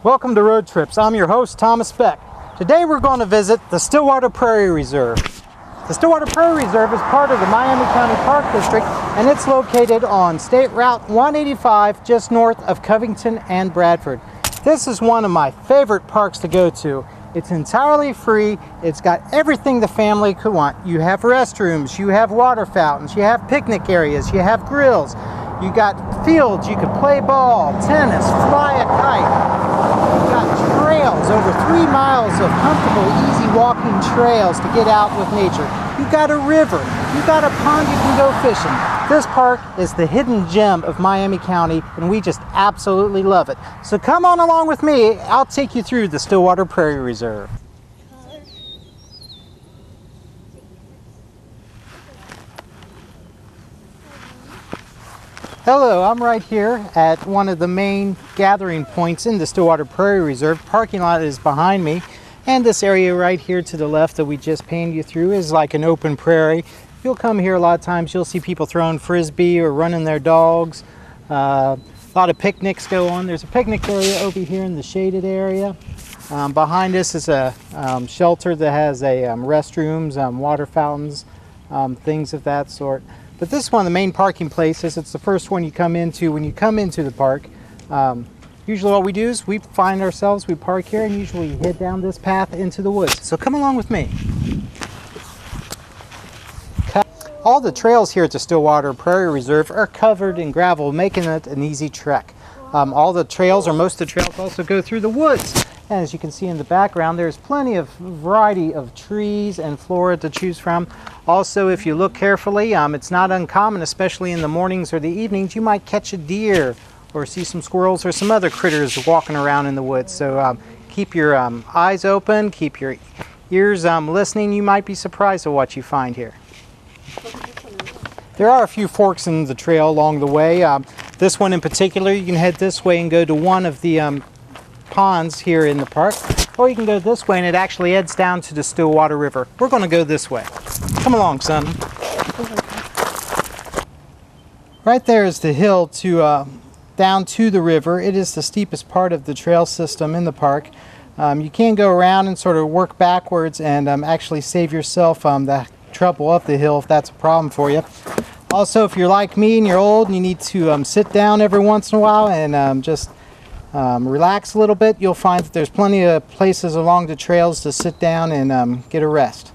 Welcome to Road Trips. I'm your host, Thomas Beck. Today we're going to visit the Stillwater Prairie Reserve. The Stillwater Prairie Reserve is part of the Miami County Park District, and it's located on State Route 185 just north of Covington and Bradford. This is one of my favorite parks to go to. It's entirely free. It's got everything the family could want. You have restrooms, you have water fountains, you have picnic areas, you have grills, you got fields, you can play ball, tennis, fly a kite. You've got trails, over 3 miles of comfortable, easy walking trails to get out with nature. You've got a river, you've got a pond you can go fishing. This park is the hidden gem of Miami County, and we just absolutely love it. So come on along with me, I'll take you through the Stillwater Prairie Reserve. Hello, I'm right here at one of the main gathering points in the Stillwater Prairie Reserve. Parking lot is behind me, and this area right here to the left that we just panned you through is like an open prairie. You'll come here a lot of times, you'll see people throwing frisbee or running their dogs. A lot of picnics go on. There's a picnic area over here in the shaded area. Behind us is a shelter that has restrooms, water fountains, things of that sort. But this is one of the main parking places. It's the first one you come into when you come into the park. Usually what we do is we find ourselves, we park here and usually head down this path into the woods. So come along with me. All the trails here at the Stillwater Prairie Reserve are covered in gravel, making it an easy trek. All the trails, or most of the trails, also go through the woods. And as you can see in the background, there's plenty of variety of trees and flora to choose from. Also, if you look carefully, it's not uncommon, especially in the mornings or the evenings, you might catch a deer or see some squirrels or some other critters walking around in the woods. So keep your eyes open, keep your ears listening. You might be surprised at what you find here. There are a few forks in the trail along the way. This one in particular, you can head this way and go to one of the ponds here in the park, or you can go this way and it actually heads down to the Stillwater River. We're going to go this way. Come along, son. Right there is the hill to down to the river. It is the steepest part of the trail system in the park. You can go around and sort of work backwards and actually save yourself the trouble up the hill if that's a problem for you. Also, if you're like me and you're old and you need to sit down every once in a while and just relax a little bit, you'll find that there's plenty of places along the trails to sit down and get a rest.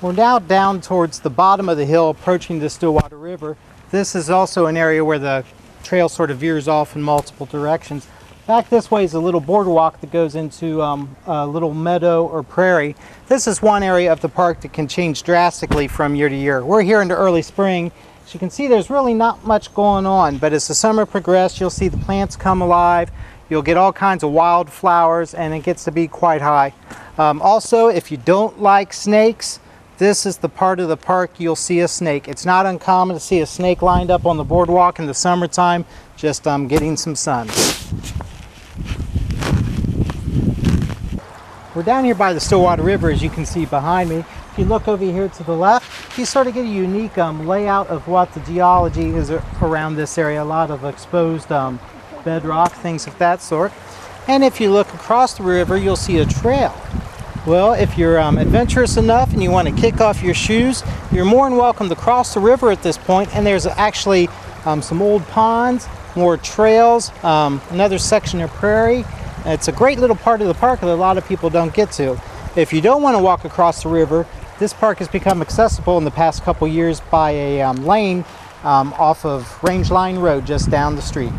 We're now down towards the bottom of the hill approaching the Stillwater River. This is also an area where the trail sort of veers off in multiple directions. Back this way is a little boardwalk that goes into a little meadow or prairie. This is one area of the park that can change drastically from year to year. We're here in the early spring. As you can see, there's really not much going on, but as the summer progresses, you'll see the plants come alive. You'll get all kinds of wildflowers, and it gets to be quite high. Also, if you don't like snakes, this is the part of the park you'll see a snake. It's not uncommon to see a snake lined up on the boardwalk in the summertime, just getting some sun. We're down here by the Stillwater River, as you can see behind me. If you look over here to the left, you sort of get a unique layout of what the geology is around this area. A lot of exposed bedrock, things of that sort. And if you look across the river, you'll see a trail. Well, if you're adventurous enough and you want to kick off your shoes, you're more than welcome to cross the river at this point. And there's actually some old ponds, more trails, another section of prairie. It's a great little part of the park that a lot of people don't get to. If you don't want to walk across the river, this park has become accessible in the past couple years by a lane off of Range Line Road just down the street.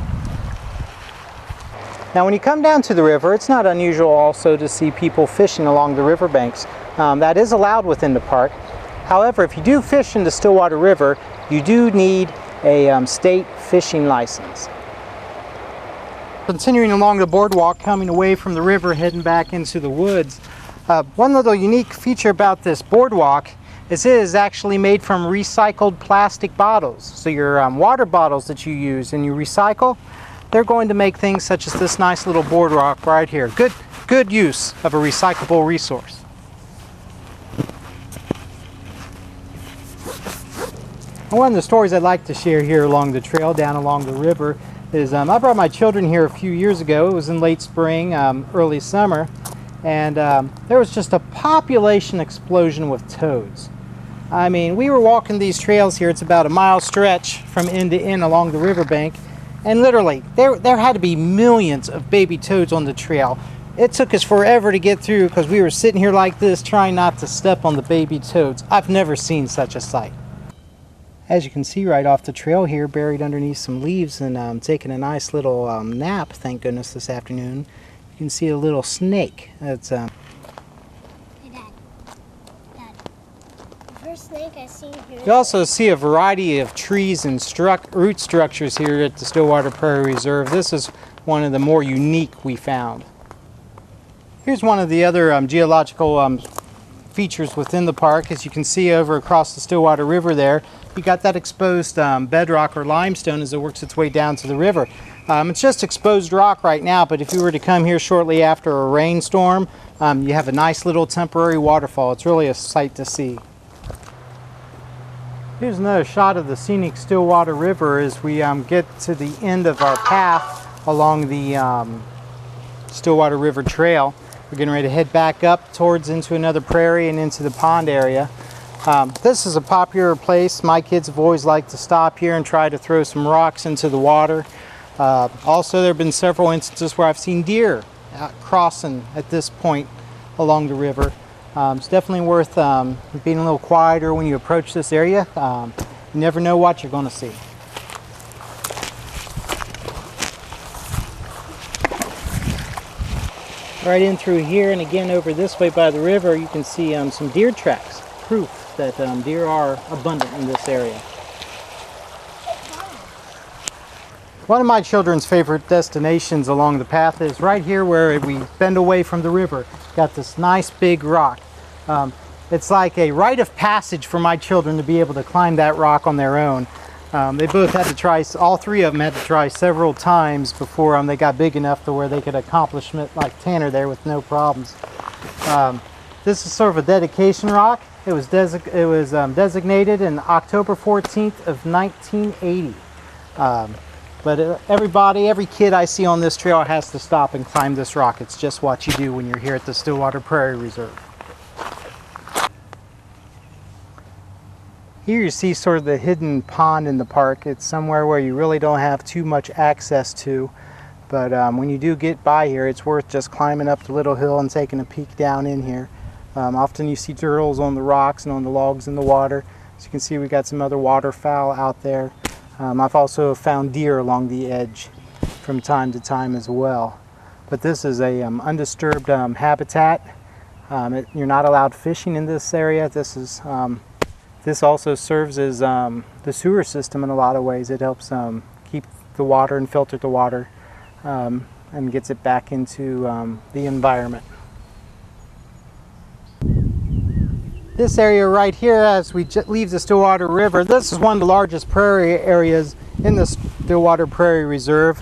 Now when you come down to the river, it's not unusual also to see people fishing along the riverbanks. That is allowed within the park. However, if you do fish in the Stillwater River, you do need a state fishing license. Continuing along the boardwalk, coming away from the river, heading back into the woods. One little unique feature about this boardwalk is it is actually made from recycled plastic bottles. So your water bottles that you use and you recycle, they're going to make things such as this nice little boardwalk right here. Good use of a recyclable resource. And one of the stories I'd like to share here along the trail down along the river is I brought my children here a few years ago. It was in late spring, early summer, and there was just a population explosion with toads. I mean, we were walking these trails here. It's about a mile stretch from end to end along the riverbank, and literally there had to be millions of baby toads on the trail. It took us forever to get through because we were sitting here like this trying not to step on the baby toads. I've never seen such a sight. As you can see right off the trail here, buried underneath some leaves and taking a nice little nap, thank goodness, this afternoon, you can see a little snake. It's Hey, Dad. The first snake I seen here. You also see a variety of trees and root structures here at the Stillwater Prairie Reserve. This is one of the more unique we found. Here's one of the other geological features within the park. As you can see over across the Stillwater River there, you got that exposed bedrock or limestone as it works its way down to the river. It's just exposed rock right now, but if you were to come here shortly after a rainstorm, you have a nice little temporary waterfall. It's really a sight to see. Here's another shot of the scenic Stillwater River as we get to the end of our path along the Stillwater River Trail. We're getting ready to head back up towards into another prairie and into the pond area. This is a popular place. My kids have always liked to stop here and try to throw some rocks into the water. Also, there have been several instances where I've seen deer crossing at this point along the river. It's definitely worth being a little quieter when you approach this area. You never know what you're going to see. Right in through here and again over this way by the river, you can see some deer tracks, proof that deer are abundant in this area. One of my children's favorite destinations along the path is right here where we bend away from the river. Got this nice big rock. It's like a rite of passage for my children to be able to climb that rock on their own. They both had to try, all three of them had to try several times before they got big enough to where they could accomplish it like Tanner there with no problems. This is sort of a dedication rock. It was designated in October 14th of 1980. But every kid I see on this trail has to stop and climb this rock. It's just what you do when you're here at the Stillwater Prairie Reserve. Here you see sort of the hidden pond in the park. It's somewhere where you really don't have too much access to. But when you do get by here, it's worth just climbing up the little hill and taking a peek down in here. Often you see turtles on the rocks and on the logs in the water. As you can see, we got some other waterfowl out there. I've also found deer along the edge from time to time as well. But this is a undisturbed habitat. You're not allowed fishing in this area. This also serves as the sewer system in a lot of ways. It helps keep the water and filter the water and gets it back into the environment. This area right here, as we leave the Stillwater River, this is one of the largest prairie areas in the Stillwater Prairie Reserve.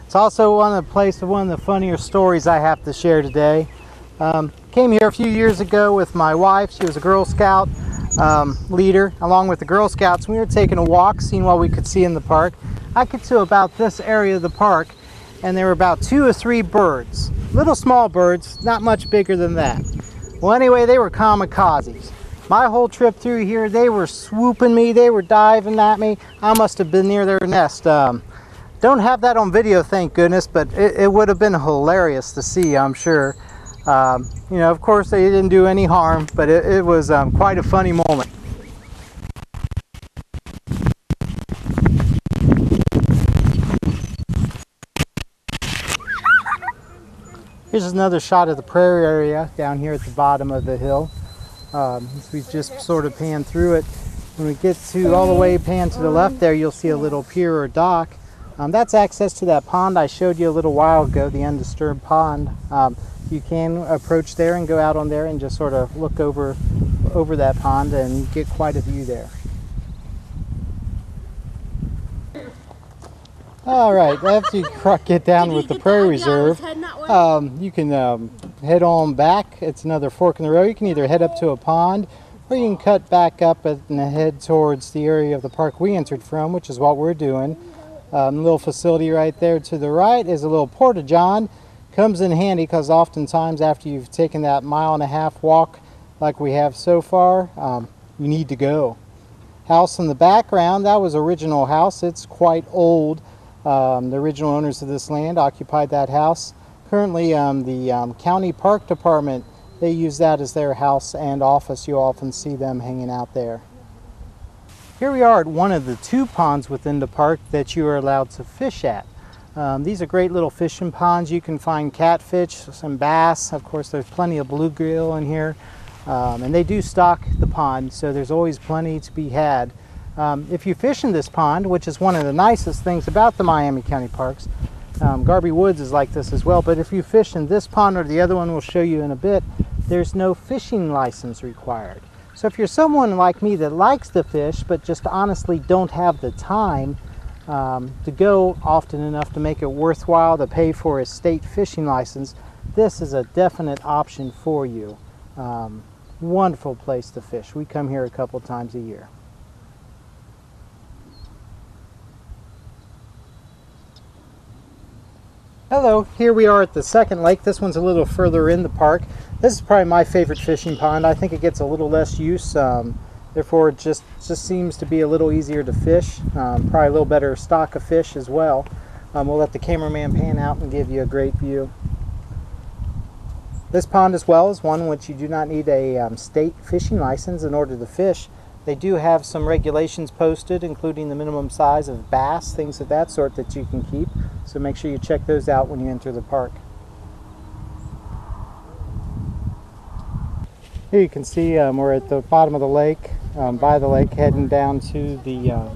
It's also one of the funnier stories I have to share today. Came here a few years ago with my wife. She was a Girl Scout leader along with the Girl Scouts. We were taking a walk, seeing what we could see in the park. I get to about this area of the park and there were about 2 or 3 birds, little small birds, not much bigger than that. Well, anyway, they were kamikazes. My whole trip through here, they were swooping me, they were diving at me. I must have been near their nest. Don't have that on video, thank goodness, but it would have been hilarious to see, I'm sure. You know, of course they didn't do any harm, but it was quite a funny moment. Here's another shot of the prairie area down here at the bottom of the hill. As we just sort of pan through it. When we get to all the way pan to the left there, you'll see a little pier or dock. That's access to that pond I showed you a little while ago, the undisturbed pond. You can approach there and go out on there and just sort of look over that pond and get quite a view there. All right, after you get down with the Prairie Reserve, you can head on back. It's another fork in the road. You can either head up to a pond or you can cut back up and head towards the area of the park we entered from, which is what we're doing. Little facility right there to the right is a little porta-john. Comes in handy because oftentimes after you've taken that 1.5 mile walk like we have so far, you need to go. House in the background, that was original house. It's quite old. The original owners of this land occupied that house. Currently the county park department, they use that as their house and office. You often see them hanging out there. Here we are at one of the 2 ponds within the park that you are allowed to fish at. These are great little fishing ponds. You can find catfish, some bass. Of course, there's plenty of bluegill in here. And they do stock the pond, so there's always plenty to be had. If you fish in this pond, which is one of the nicest things about the Miami County parks, Garby Woods is like this as well, but if you fish in this pond or the other one we'll show you in a bit, there's no fishing license required. So if you're someone like me that likes to fish but just honestly don't have the time to go often enough to make it worthwhile to pay for a state fishing license, this is a definite option for you. Wonderful place to fish. We come here a couple times a year. Hello, here we are at the second lake. This one's a little further in the park. This is probably my favorite fishing pond. I think it gets a little less use, therefore it just seems to be a little easier to fish. Probably a little better stock of fish as well. We'll let the cameraman pan out and give you a great view. This pond as well is one which you do not need a state fishing license in order to fish. They do have some regulations posted, including the minimum size of bass, things of that sort that you can keep. So make sure you check those out when you enter the park. Here you can see we're at the bottom of the lake, by the lake, heading down to the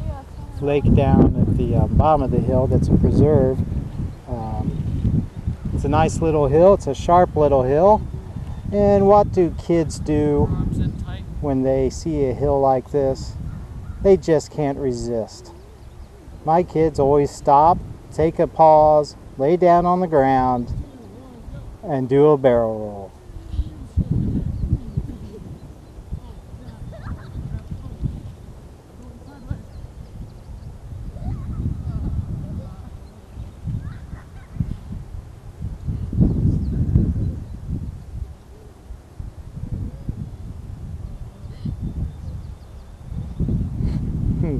lake down at the bottom of the hill. That's a preserve. It's a nice little hill. It's a sharp little hill. And what do kids do when they see a hill like this? They just can't resist. My kids always stop, take a pause, lay down on the ground, and do a barrel roll.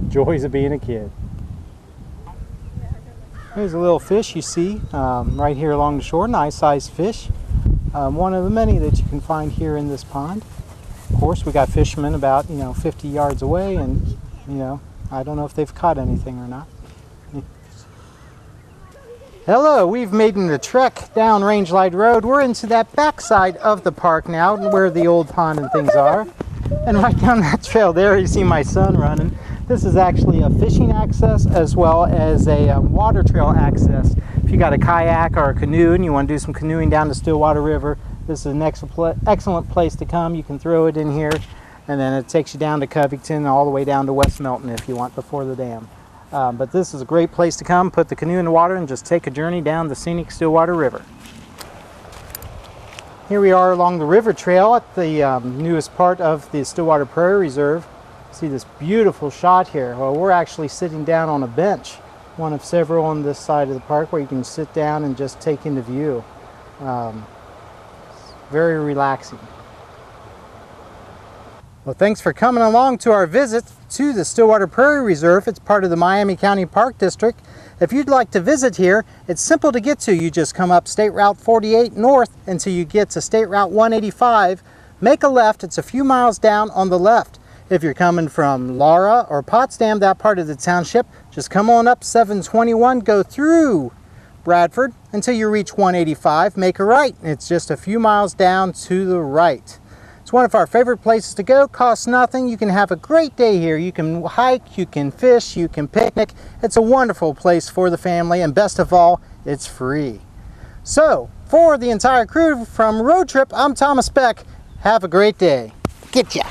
Joys of being a kid. There's a little fish you see right here along the shore. Nice sized fish. One of the many that you can find here in this pond. Of course, we got fishermen about 50 yards away, and I don't know if they've caught anything or not. Hello, we've made the trek down Rangelide Road. We're into that backside of the park now, where the old pond and things are. And right down that trail there, you see my son running. This is actually a fishing access as well as a water trail access. If you got a kayak or a canoe and you want to do some canoeing down the Stillwater River, this is an excellent place to come. You can throw it in here, and then it takes you down to Covington, all the way down to West Melton if you want, before the dam. But this is a great place to come, put the canoe in the water, and just take a journey down the scenic Stillwater River. Here we are along the river trail at the newest part of the Stillwater Prairie Reserve. See this beautiful shot here. Well, we're actually sitting down on a bench, one of several on this side of the park where you can sit down and just take in the view. Very relaxing. Well, thanks for coming along to our visit to the Stillwater Prairie Reserve. It's part of the Miami County Park District. If you'd like to visit here, it's simple to get to. You just come up State Route 48 north until you get to State Route 185. Make a left. It's a few miles down on the left. If you're coming from Laura or Potsdam, that part of the township, just come on up 721, go through Bradford until you reach 185, make a right. It's just a few miles down to the right. It's one of our favorite places to go, costs nothing. You can have a great day here. You can hike, you can fish, you can picnic. It's a wonderful place for the family, and best of all, it's free. So, for the entire crew from Road Trip, I'm Thomas Beck. Have a great day. Get ya!